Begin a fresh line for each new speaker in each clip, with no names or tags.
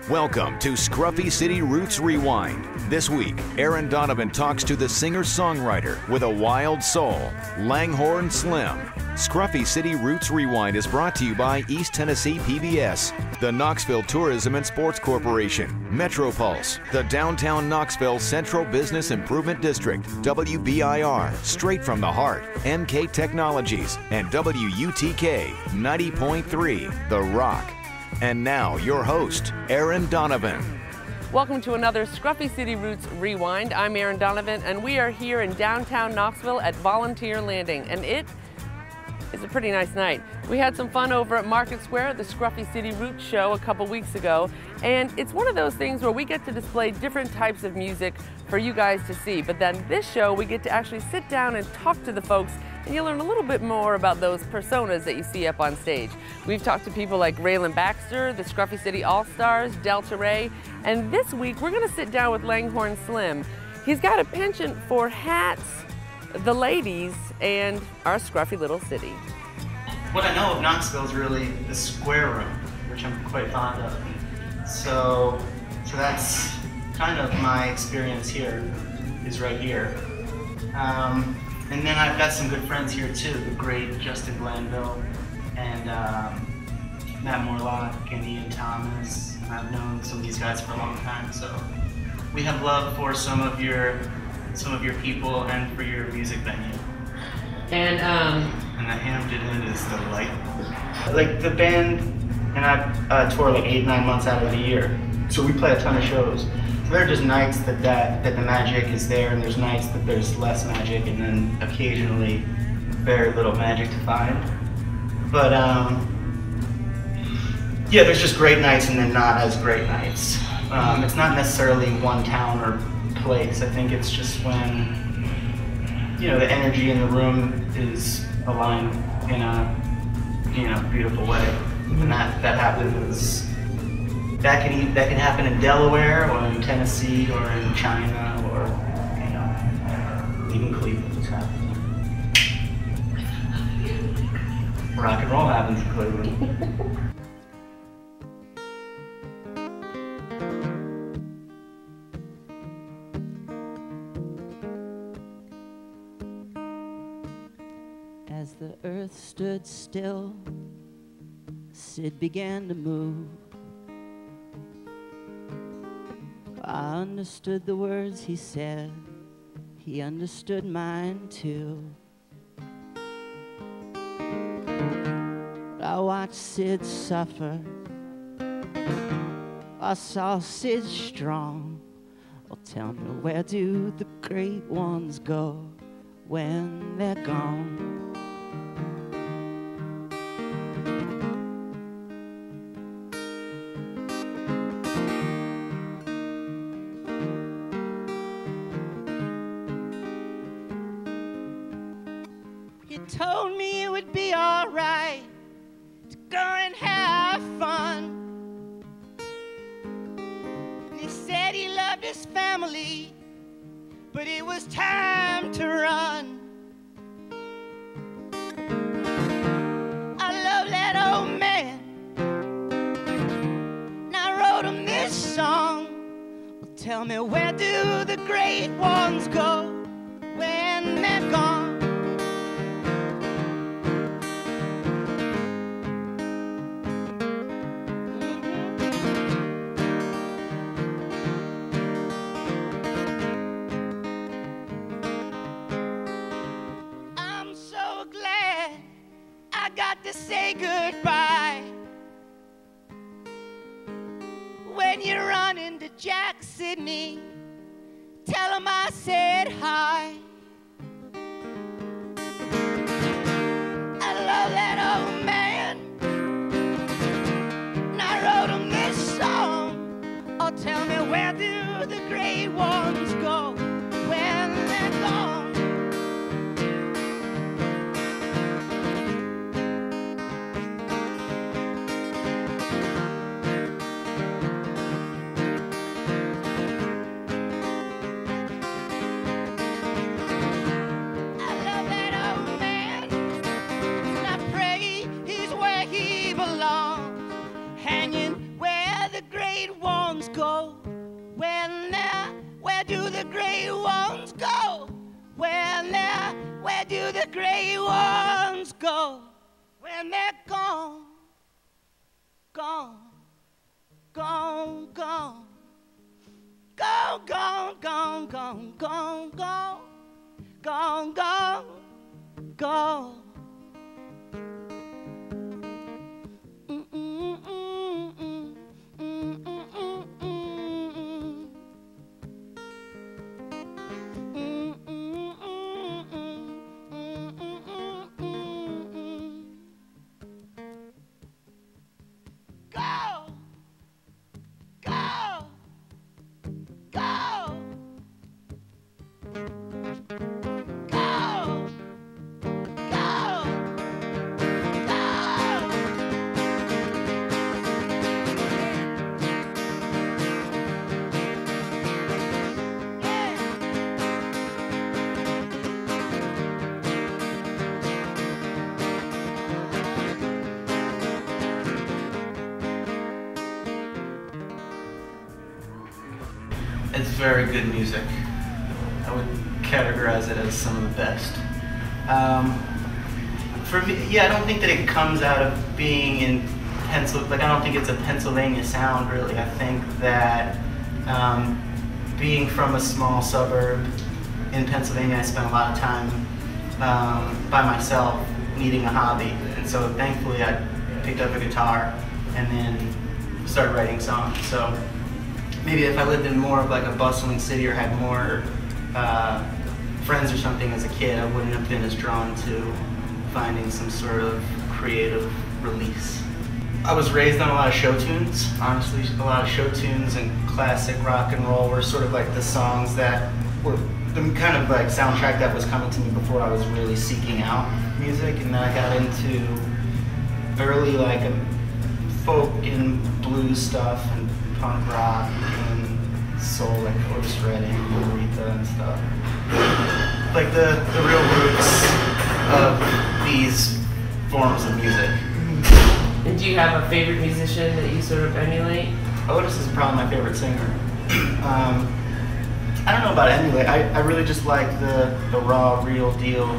Welcome to Scruffy City Roots Rewind. This week, Aaron Donovan talks to the singer-songwriter with a wild soul, Langhorne Slim. Scruffy City Roots Rewind is brought to you by East Tennessee PBS, the Knoxville Tourism and Sports Corporation, Metropulse, the Downtown Knoxville Central Business Improvement District, WBIR, Straight from the Heart, MK Technologies, and WUTK 90.3, The Rock. And now, your host, Aaron Donovan.
Welcome to another Scruffy City Roots Rewind. I'm Aaron Donovan, and we are here in downtown Knoxville at Volunteer Landing, and it is a pretty nice night. We had some fun over at Market Square at the Scruffy City Roots show a couple weeks ago, and it's one of those things where we get to display different types of music for you guys to see, but then this show we get to actually sit down and talk to the folks, and you'll learn a little bit more about those personas that you see up on stage. We've talked to people like Raylan Baxter, the Scruffy City All-Stars, Delta Ray, and this week we're gonna sit down with Langhorne Slim. He's got a penchant for hats, the ladies, and our scruffy little city.
What I know of Knoxville is really the square room, which I'm quite fond of. So that's kind of my experience here, is right here. And then I've got some good friends here too, the great Justin Glanville and Matt Morlock and Ian Thomas. I've known some of these guys for a long time, so we have love for some of your people and for your music venue. And that Hampton Inn is the light. Like the band and I tour like 8-9 months out of the year, so we play a ton of shows. So there are just nights that the magic is there, and there's nights that there's less magic, and then occasionally very little magic to find. But yeah, there's just great nights and then not as great nights. It's not necessarily one town or place. I think it's just when, you know, the energy in the room is aligned in a beautiful way, and that happens. That can happen in Delaware or in Tennessee or in China or, you know, even Cleveland's happening. Rock and roll happens in Cleveland.
As the earth stood still, Sid began to move. I understood the words he said, he understood mine too. But I watched Sid suffer, I saw Sid strong. Oh, tell me, where do the great ones go when they're gone? Told me it would be alright to go and have fun. And he said he loved his family, but it was time to run. I love that old man, and I wrote him this song. Well, tell me, where do the great ones go when they're gone? I got to say goodbye. When you run into Jack Sidney, tell him I said hi. I love that old man, and I wrote him this song. Oh, tell me, where do the great ones go when they're gone? ones go? Where do the gray ones go? Where do the gray ones go? When they're gone, gone, gone, gone, gone, gone, gone, gone, gone, gone, gone, gone, gone.
It's very good music. I would categorize it as some of the best. For me, yeah, I don't think that it comes out of being in Pennsylvania. Like, I don't think it's a Pennsylvania sound, really. I think that being from a small suburb in Pennsylvania, I spent a lot of time by myself, needing a hobby. And so thankfully I picked up a guitar and then started writing songs. So maybe if I lived in more of like a bustling city or had more friends or something as a kid, I wouldn't have been as drawn to finding some sort of creative release. I was raised on a lot of show tunes, honestly. A lot of show tunes and classic rock and roll were sort of like the songs that were the kind of like soundtrack that was coming to me before I was really seeking out music. And then I got into early like folk and blues stuff and punk rock and soul, like Otis Redding and Aretha and stuff. Like the real roots of these forms of music.
And do you have a favorite musician that you sort of emulate?
Otis is probably my favorite singer. I don't know about emulate. I really just like the raw, real deal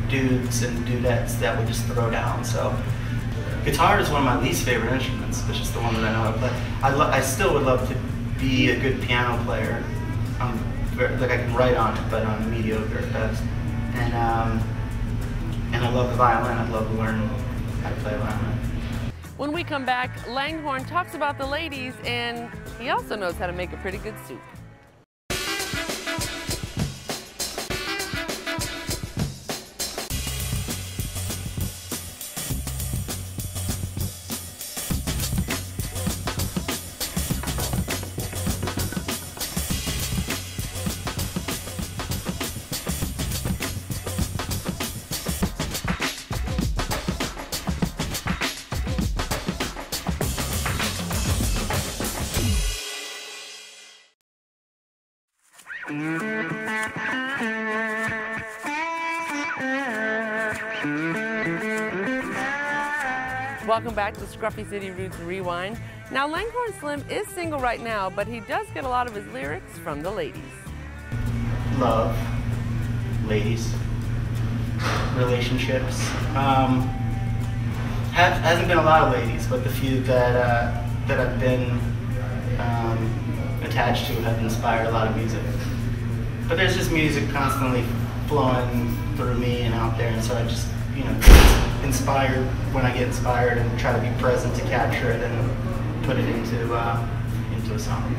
dudes and dudettes that would just throw down. So guitar is one of my least favorite instruments. It's just the one that I know how to play. I still would love to be a good piano player. Like I can write on it, but I'm mediocre at best. And I love the violin. I'd love to learn how to play violin.
When we come back, Langhorne talks about the ladies, and he also knows how to make a pretty good soup. Welcome back to Scruffy City Roots Rewind. Now, Langhorne Slim is single right now, but he does get a lot of his lyrics from the ladies.
Love, ladies, relationships. Hasn't been a lot of ladies, but the few that I've been attached to have inspired a lot of music. But there's just music constantly flowing through me and out there, and so I just, inspired when I get inspired and try to be present to capture it and put it into a song.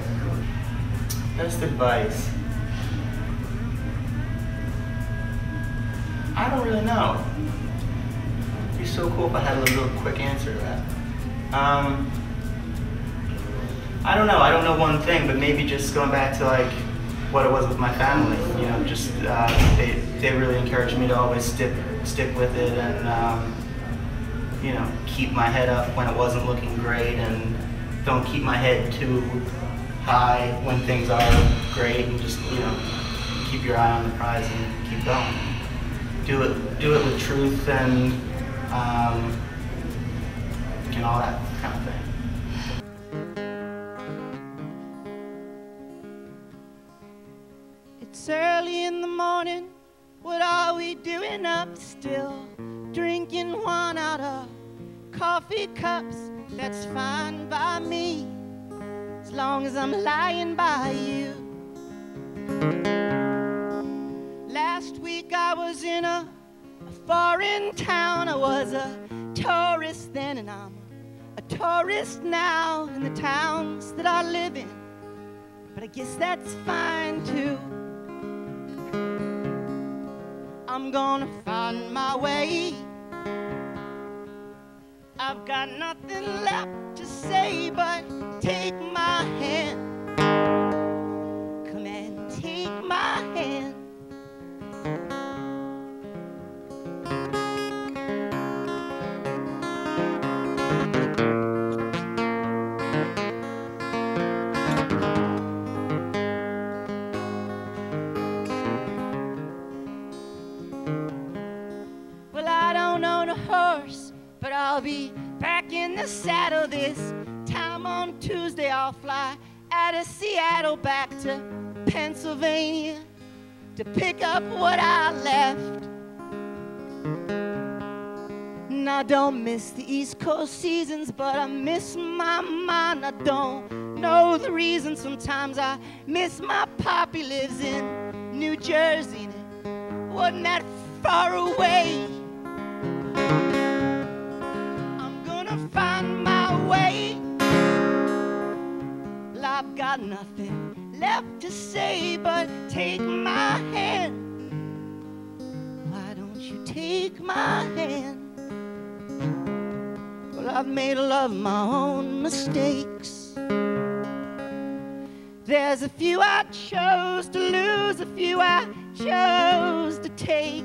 Best advice? I don't really know. It'd be so cool if I had a real quick answer to that. I don't know. I don't know one thing, but maybe just going back to like what it was with my family. Just they really encouraged me to always stick with it and keep my head up when it wasn't looking great, and don't keep my head too high when things are great, and just keep your eye on the prize and keep going. Do it with truth and all that kind of thing.
morning, what are we doing up still? Drinking wine out of coffee cups, that's fine by me, as long as I'm lying by you. Last week I was in a foreign town. I was a tourist then, and I'm a tourist now in the towns that I live in, but I guess that's fine too. I'm gonna find my way. I've got nothing left to say, but take my hand. Come and take my hand. Well, I don't own a horse, but I'll be back in the saddle this time on Tuesday. I'll fly out of Seattle back to Pennsylvania to pick up what I left. And I don't miss the East Coast seasons, but I miss my mind. I don't know the reason. Sometimes I miss my pop. He lives in New Jersey, and it wasn't that far away. I'm gonna find my way. Well, I've got nothing left to say, but take my hand. Why don't you take my hand? Well, I've made a lot of my own mistakes. There's a few I chose to lose, a few I chose to take.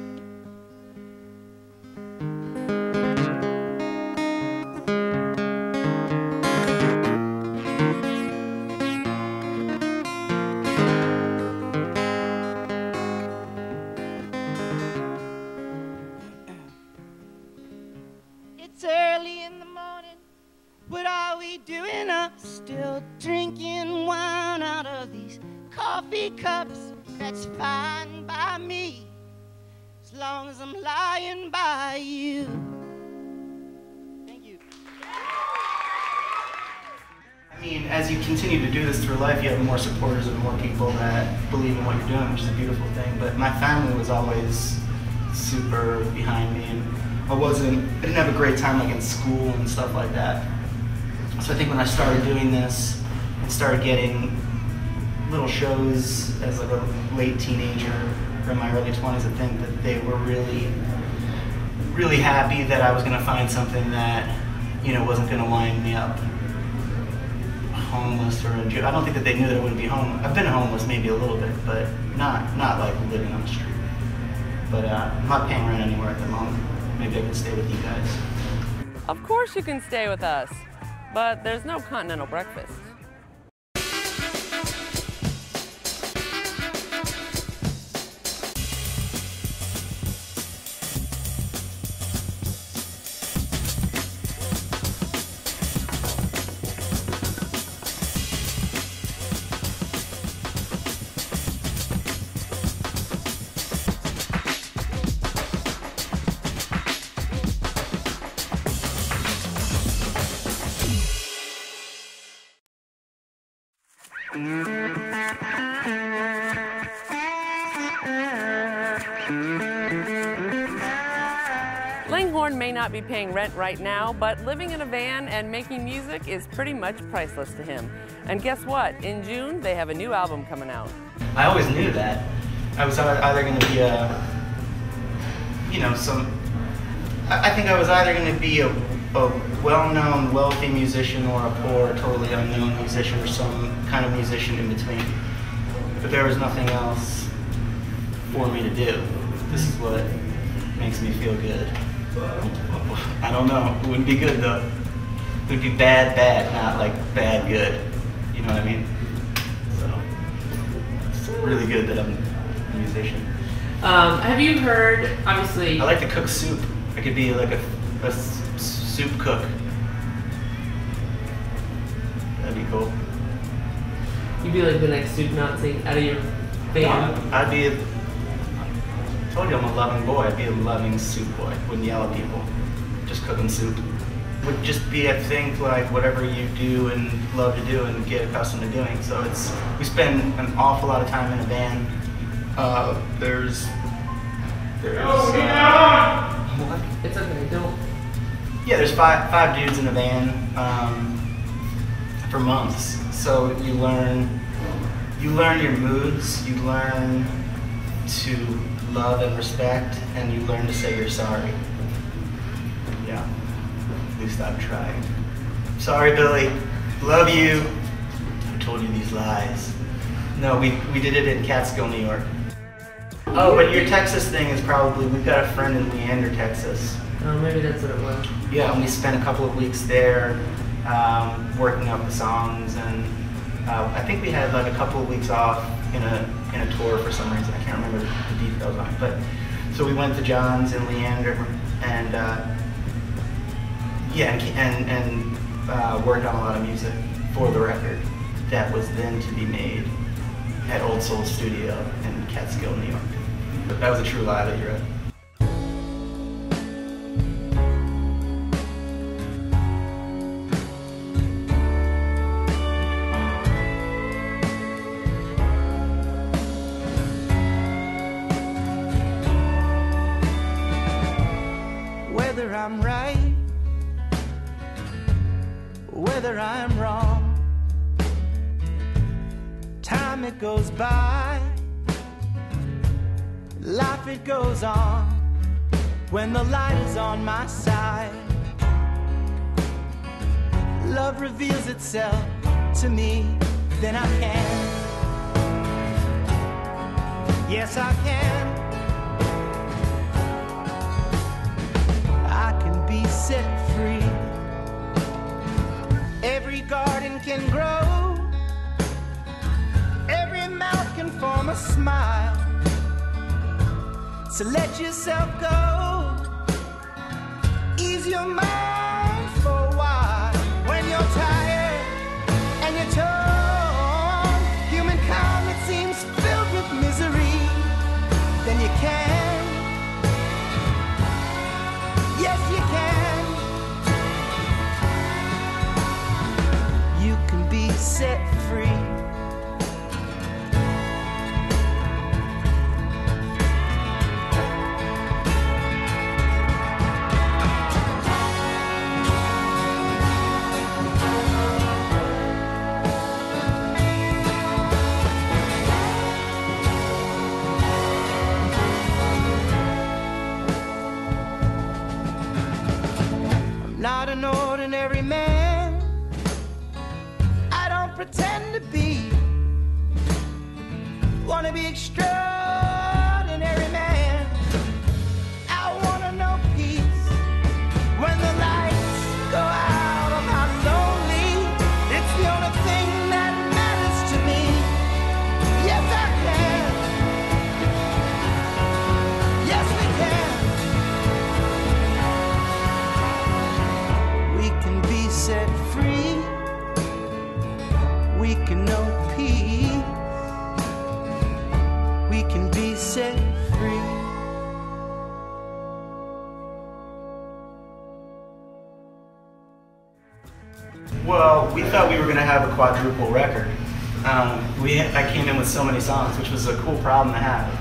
It's early in the morning. What are we doing up? Still drinking wine out of these coffee cups. That's fine by me, as long as I'm lying by you. Thank you.
I mean, as you continue to do this through life, you have more supporters and more people that believe in what you're doing, which is a beautiful thing. But my family was always super behind me, and I didn't have a great time like in school and stuff like that. So I think when I started doing this and started getting little shows as like a late teenager or in my early 20s, I think that they were really, really happy that I was going to find something that, you know, wasn't going to wind me up homeless or in jail. I don't think that they knew that I wouldn't be homeless. I've been homeless maybe a little bit, but not like living on the street. But I'm not paying rent anywhere at the moment. Maybe I could stay with you guys.
Of course you can stay with us, but there's no continental breakfast. Langhorne may not be paying rent right now, but living in a van and making music is pretty much priceless to him. And guess what? In June, they have a new album coming out.
I always knew that. I was either going to be I think I was either going to be a well-known, wealthy musician or a poor, totally unknown musician or some kind of musician in between. But there was nothing else for me to do. This is what makes me feel good. I don't know. It wouldn't be good though. It would be bad, not like bad good. You know what I mean? So it's really good that I'm a musician.
Have you heard, obviously...
I like to cook soup. I could be like a soup cook. That'd be cool.
You'd be like the next soup Nazi out of your van.
I'd be told you I'm a loving boy. I'd be a loving soup boy. Wouldn't yell at people. Just cooking soup. Would just be a thing to like whatever you do and love to do and get accustomed to doing. So we spend an awful lot of time in a van. There's what?
It's okay, don't.
Yeah, there's five dudes in a van for months. So you learn your moods, you learn to love and respect, and you learn to say you're sorry. Yeah, at least I've tried. Sorry, Billy. Love you. I told you these lies. No, we did it in Catskill, New York. Oh, but your Texas thing is probably, we've got a friend in Leander, Texas.
Oh, maybe that's what it was.
Yeah, and we spent a couple of weeks there working up the songs, and I think we had like a couple of weeks off in a tour for some reason. I can't remember the details on it, but so we went to John's in Leander and worked on a lot of music for the record that was then to be made at Old Soul Studio in Catskill, New York. But that was a true lie that you read.
Whether I'm right, whether I'm wrong, time it goes by, life it goes on, when the light is on my side. Love reveals itself to me, then I can. Yes, I can. I can be set free. Every garden can grow, every mouth can form a smile. So let yourself go, ease your mind for a while. When you're tired and you're torn, humankind that seems filled with misery, then you can, yes you can. You can be set free. Not an ordinary man, I don't pretend to be. Wanna be extraordinary man. I wanna know peace. When the lights go out, I'm not lonely. It's the only thing that matters to me. Yes, I can. Yes, we can. We can be set free. We can know peace. We can be set free.
Well, we thought we were going to have a quadruple record. I came in with so many songs, which was a cool problem to have.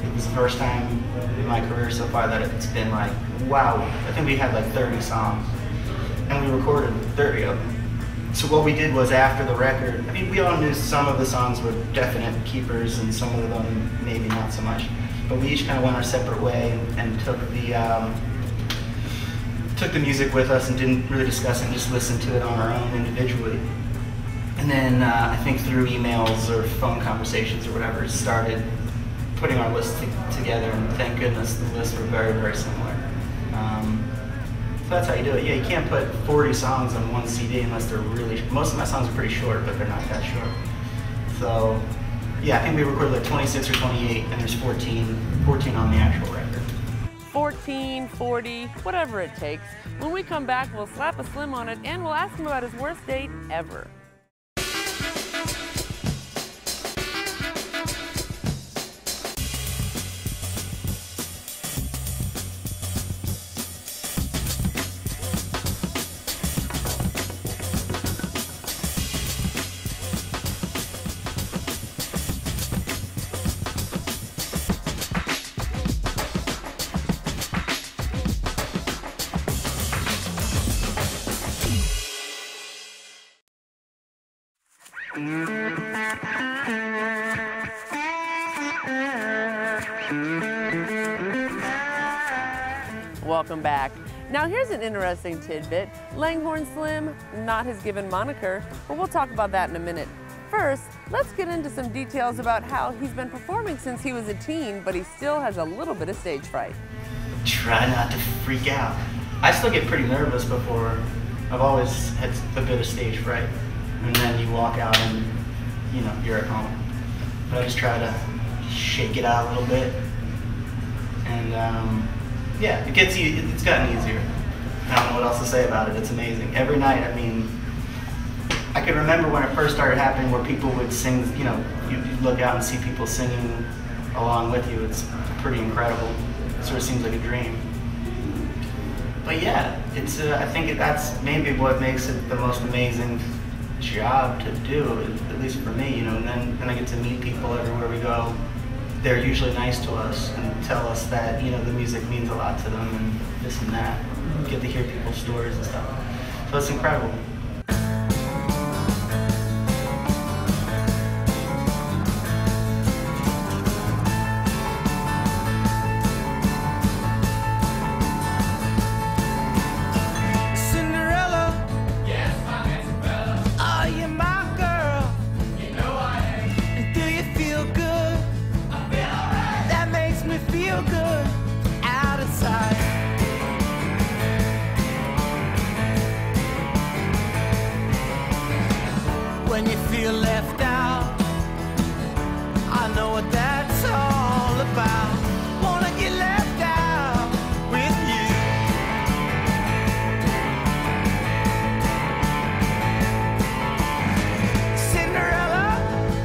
It was the first time in my career so far that it's been like, wow, I think we had like 30 songs. And we recorded 30 of them. So what we did was after the record, I mean, we all knew some of the songs were definite keepers and some of them maybe not so much. But we each kind of went our separate way and took the music with us and didn't really discuss it and just listened to it on our own individually. And then I think through emails or phone conversations or whatever, started putting our list together, and thank goodness the lists were very, very similar. So that's how you do it. Yeah, you can't put 40 songs on one CD unless they're really, most of my songs are pretty short, but they're not that short. So yeah, I think we recorded like 26 or 28, and there's 14 on the actual record.
14, 40, whatever it takes. When we come back, we'll slap a Slim on it and we'll ask him about his worst date ever. Welcome back. Now here's an interesting tidbit. Langhorne Slim, not his given moniker, but we'll talk about that in a minute. First, let's get into some details about how he's been performing since he was a teen, but he still has a little bit of stage fright.
Try not to freak out. I still get pretty nervous before. I've always had a bit of stage fright. And then you walk out and, you know, you're at home. But I just try to shake it out a little bit. And yeah, it's gotten easier. I don't know what else to say about it. It's amazing. Every night, I mean, I can remember when it first started happening where people would sing, you know, you look out and see people singing along with you. It's pretty incredible. It sort of seems like a dream. But yeah, it's I think that's maybe what makes it the most amazing job to do, at least for me, you know. And then I get to meet people everywhere we go. They're usually nice to us and tell us that, you know, the music means a lot to them and this and that. We get to hear people's stories and stuff. So it's incredible.
When you feel left out, I know what that's all about. Wanna get left out with you. Cinderella,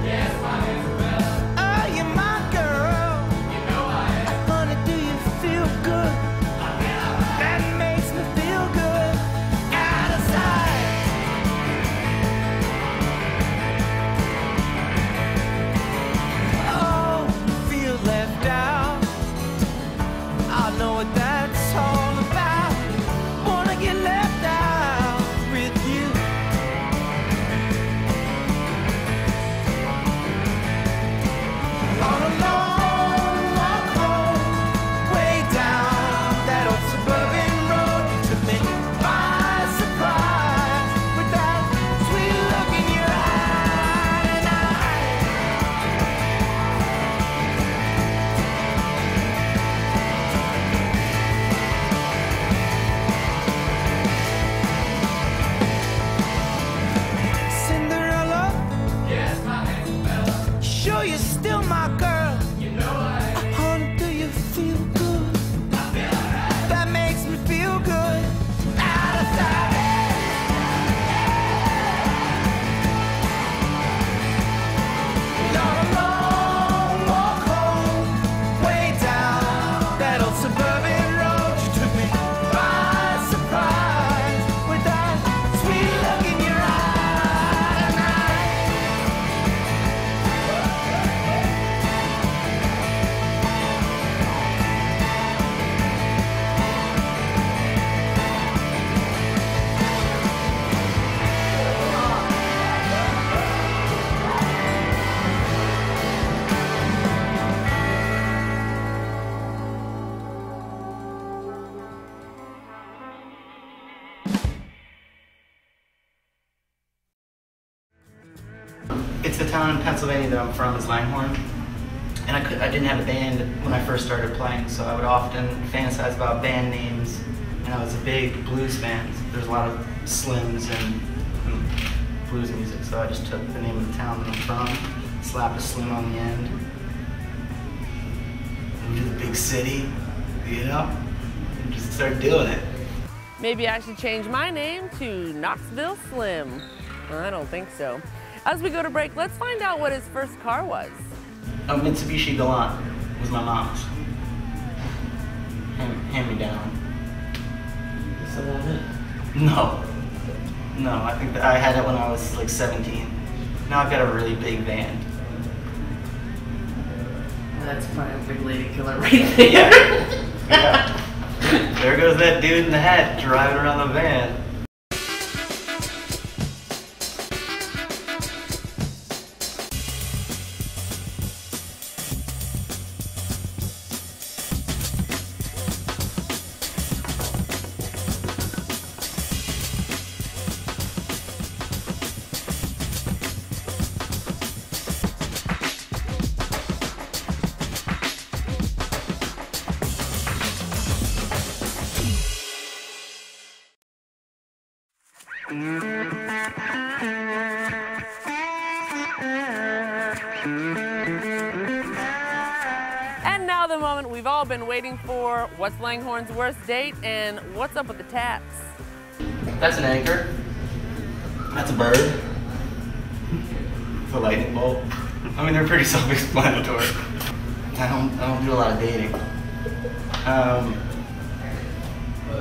yes, my Isabella. Oh, you're my girl. You know I am. Honey, do you feel good? I feel alright. That makes me feel good. Out of sight. Know what that's all about. Wanna get left out with you. On a long walk home, way down that old suburban road, you took me by surprise with that sweet look in your eye. And sure you're still my girl. You know I am. Honey, do you feel good? I feel alright. That makes me feel good. Out of sight. On a long walk home, way down that old suburban road, you took me by surprise with that sweet look in your eye.
It's the town in Pennsylvania that I'm from, is Langhorne. And I didn't have a band when I first started playing, so I would often fantasize about band names. And I was a big blues fan. There's a lot of Slims and blues music, so I just took the name of the town that I'm from, slapped a Slim on the end, moved to the big city, you know, and just started doing it.
Maybe I should change my name to Knoxville Slim. I don't think so. As we go to break, let's find out what his first car was.
A Mitsubishi Galant was my mom's. Hand me down.
So that it?
No. No, I think that I had it when I was like 17. Now I've got a really big van.
That's probably a big lady killer right there.
Yeah. Yeah. There goes that dude in the hat driving around the van.
And now the moment we've all been waiting for. What's Langhorne's worst date and what's up with the tats?
That's an anchor. That's a bird. It's a lightning bolt. I mean, they're pretty self-explanatory. I don't do a lot of dating.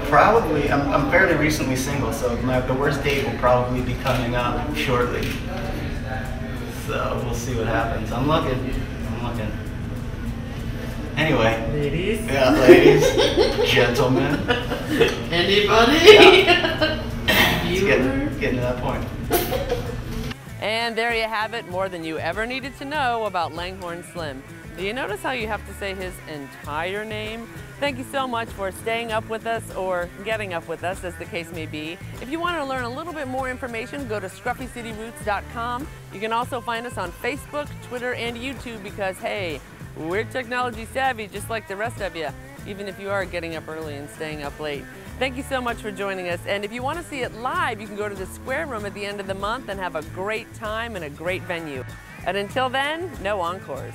Probably, I'm fairly recently single, so the worst date will probably be coming up shortly. So we'll see what happens. I'm looking. Anyway.
Ladies?
Yeah, ladies. Gentlemen.
Anybody?
Yeah. It's getting to that point.
And there you have it, more than you ever needed to know about Langhorne Slim. Do you notice how you have to say his entire name? Thank you so much for staying up with us, or getting up with us, as the case may be. If you want to learn a little bit more information, go to scruffycityroots.com. You can also find us on Facebook, Twitter, and YouTube because, hey, we're technology savvy just like the rest of you, even if you are getting up early and staying up late. Thank you so much for joining us, and if you want to see it live, you can go to the Square Room at the end of the month and have a great time in a great venue. And until then, no encores.